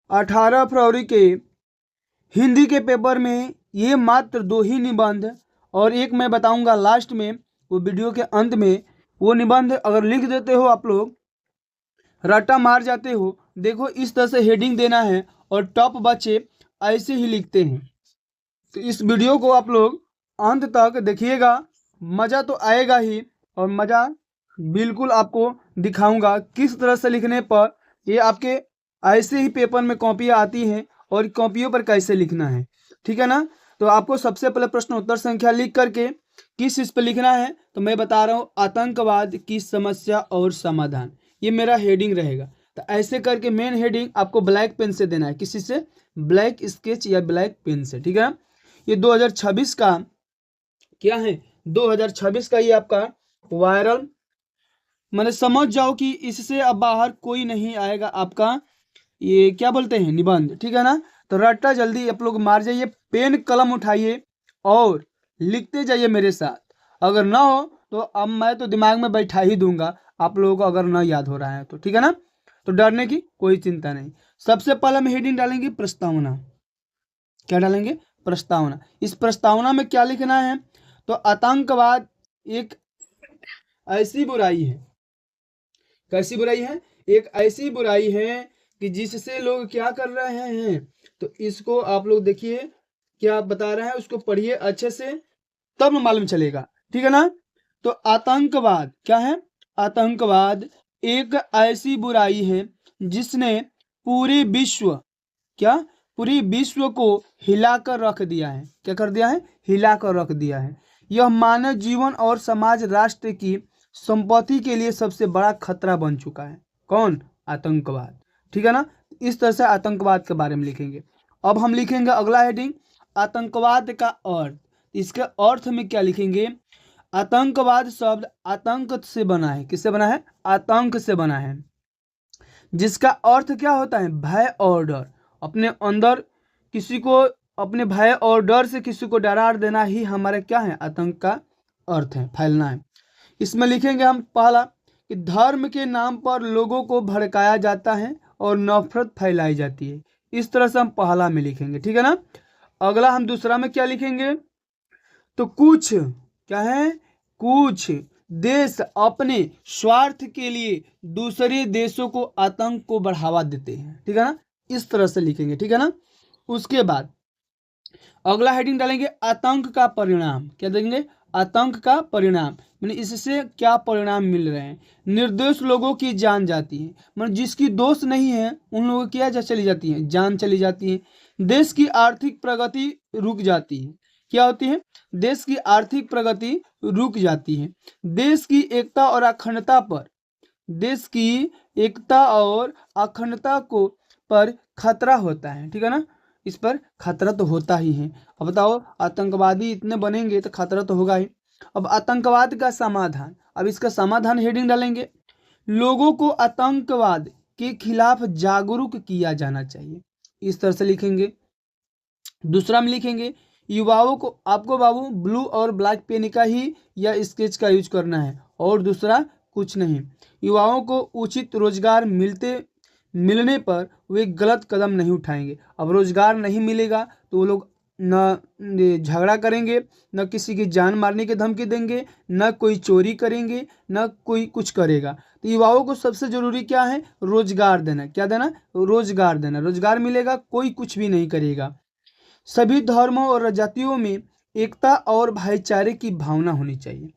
18 फरवरी के हिंदी के पेपर में ये मात्र 2 ही निबंध और एक मैं बताऊंगा लास्ट में, वो वीडियो के अंत में। वो निबंध अगर लिख देते हो आप लोग, रट्टा मार जाते हो, देखो इस तरह से हेडिंग देना है और टॉप बच्चे ऐसे ही लिखते हैं। तो इस वीडियो को आप लोग अंत तक देखिएगा, मज़ा तो आएगा ही, और मज़ा बिल्कुल आपको दिखाऊंगा किस तरह से लिखने पर ये आपके ऐसे ही पेपर में कॉपियाँ आती हैं और कॉपियों पर कैसे लिखना है, ठीक है ना। तो आपको सबसे पहले प्रश्न उत्तर संख्या लिख करके किस चीज़ पर लिखना है, तो मैं बता रहा हूँ, आतंकवाद की समस्या और समाधान, ये मेरा हेडिंग रहेगा। तो ऐसे करके मेन हेडिंग आपको ब्लैक पेन से देना है, किसी से, ब्लैक स्केच या ब्लैक पेन से, ठीक है। ये 2026 का क्या है, 2026 का ये आपका वायरल, मैंने समझ जाओ कि इससे अब बाहर कोई नहीं आएगा आपका, ये क्या बोलते हैं, निबंध, ठीक है ना। तो रट्टा जल्दी आप लोग मार जाइए, पेन कलम उठाइए और लिखते जाइए मेरे साथ। अगर ना हो तो अब मैं तो दिमाग में बैठा ही दूंगा आप लोगों को, अगर ना याद हो रहा है तो, ठीक है ना। तो डरने की कोई चिंता नहीं। सबसे पहले हम हेडिंग डालेंगे प्रस्तावना। क्या डालेंगे, प्रस्तावना। इस प्रस्तावना में क्या लिखना है, तो आतंकवाद एक ऐसी बुराई है, कैसी बुराई है, एक ऐसी बुराई है कि जिससे लोग क्या कर रहे हैं, तो इसको आप लोग देखिए क्या बता रहे हैं, उसको पढ़िए अच्छे से, तब मालूम चलेगा, ठीक है ना। तो आतंकवाद क्या है, आतंकवाद एक ऐसी बुराई है जिसने पूरे विश्व, क्या, पूरी विश्व को हिलाकर रख दिया है। क्या कर दिया है, हिलाकर रख दिया है। यह मानव जीवन और समाज राष्ट्र की संपत्ति के लिए सबसे बड़ा खतरा बन चुका है। कौन, आतंकवाद, ठीक है ना। इस तरह से आतंकवाद के बारे में लिखेंगे। अब हम लिखेंगे अगला हेडिंग, आतंकवाद का अर्थ। इसके अर्थ में क्या लिखेंगे, आतंकवाद शब्द आतंक से बना है, किससे बना है, आतंक से बना है, जिसका अर्थ क्या होता है, भय और डर। अपने अंदर किसी को, अपने भय और डर से किसी को डरा देना ही हमारा क्या है, आतंक का अर्थ है, फैलना है। इसमें लिखेंगे हम पहला कि धर्म के नाम पर लोगों को भड़काया जाता है और नफरत फैलाई जाती है। इस तरह से हम पहला में लिखेंगे, ठीक है ना। अगला हम दूसरा में क्या लिखेंगे, तो कुछ क्या है, कुछ देश अपने स्वार्थ के लिए दूसरे देशों को आतंक को बढ़ावा देते हैं, ठीक है ना। इस तरह से लिखेंगे, ठीक है ना। उसके बाद अगला हेडिंग डालेंगे आतंक का परिणाम। क्या देंगे, आतंक का परिणाम, मैंने इससे क्या परिणाम मिल रहे हैं, निर्दोष लोगों की जान जाती है, मतलब जिसकी दोष नहीं है उन लोगों की क्या चली जाती है, जान चली जाती है। देश की आर्थिक प्रगति रुक जाती है। क्या होती है, देश की आर्थिक प्रगति रुक जाती है। देश की एकता और अखंडता पर, देश की एकता और अखंडता को पर खतरा होता है, ठीक है ना। इस पर खतरा तो होता ही है। अब बताओ, आतंकवादी इतने बनेंगे तो खतरा तो होगा ही। अब आतंकवाद का समाधान, अब इसका समाधान हेडिंग डालेंगे, लोगों को आतंकवाद के खिलाफ जागरूक किया जाना चाहिए। इस तरह से लिखेंगे। दूसरा में लिखेंगे, युवाओं को, आपको बाबू ब्लू और ब्लैक पेन का ही या स्केच का यूज करना है और दूसरा कुछ नहीं। युवाओं को उचित रोजगार मिलने पर वे गलत कदम नहीं उठाएंगे। अब रोजगार नहीं मिलेगा तो वो लोग न झगड़ा करेंगे, न किसी की जान मारने की धमकी देंगे, न कोई चोरी करेंगे, न कोई कुछ करेगा। तो युवाओं को सबसे जरूरी क्या है, रोजगार देना। क्या देना, रोजगार देना। रोजगार मिलेगा कोई कुछ भी नहीं करेगा। सभी धर्मों और जातियों में एकता और भाईचारे की भावना होनी चाहिए।